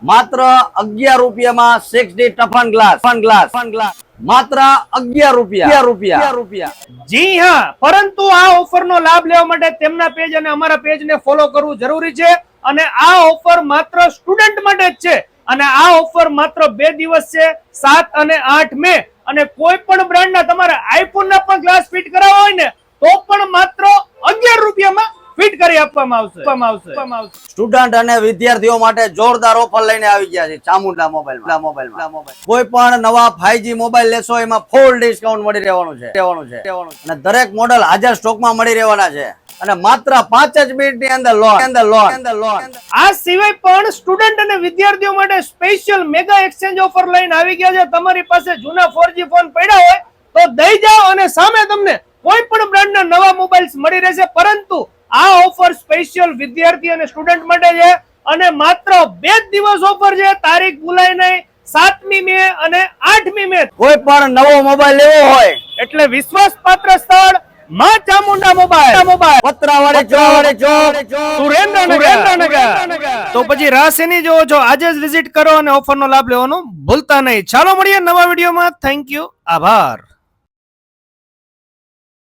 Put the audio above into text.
માત્ર 11 રૂપિયામાં 6D toughen glass માત્ર 11 રૂપિયા। જી હા, પરંતુ આ ઓફર નો લાભ લેવા માટે તેમના પેજ અને અમારા પેજ ને ફોલો કરવું જરૂરી છે અને આ ઓફર માત્ર સ્ટુડન્ટ માટે જ છે અને આ ઓફર માત્ર 2 દિવસ છે, 7 અને 8 મે। અને કોઈ પણ બ્રાન્ડ ના તમારે આઈફોન ના પણ ગ્લાસ ફિટ કરાવવા હોય ને તો પણ માત્ર 11 રૂપિયામાં ફિટ કરી આપવામાં આવશે। સ્ટુડન્ટ અને વિદ્યાર્થીઓ માટે જોરદાર ઓફર લઈને આવી ગયા છે ચામુંડા મોબાઈલ। કોઈ પણ નવા 5G મોબાઈલ લેશો એમાં ફૂલ ડિસ્કાઉન્ટ મળી રહેવાનું છે અને દરેક મોડેલ હાજર સ્ટોકમાં મળી રહેવાના છે અને માત્ર 5 જ મિનિટની અંદર લોન। આ સિવાય પણ સ્ટુડન્ટ અને વિદ્યાર્થીઓ માટે સ્પેશિયલ મેગા એક્સચેન્જ ઓફર લઈને આવી ગયા છે। તમારી પાસે જૂના 4G ફોન પડ્યા હોય તો દઈ જાઓ અને સામે તમને કોઈ પણ બ્રાન્ડના નવા મોબાઈલ્સ મળી રહેશે, પરંતુ આ ઓફર સ્પેશિયલ વિદ્યાર્થી અને સ્ટુડન્ટ માટે છે અને માત્ર 2 જ દિવસ ઓફર છે, તારીખ ભૂલાય નહીં, 7મી મે અને 8મી મે। કોઈ પણ નવો મોબાઈલ લેવો હોય એટલે વિશ્વાસપાત્ર સ્થળ માં ચામુંડા મોબાઈલ, પત્રાવાડી ચોક, સુરેન્દ્રનગર। તો પછી રાહ શેની જોવો છો? આજે જ વિઝિટ કરો અને ઓફર નો લાભ લેવાનું ભૂલતા નહીં। ચાલો મળીએ નવા વિડીયોમાં। થેન્ક યુ, આભાર।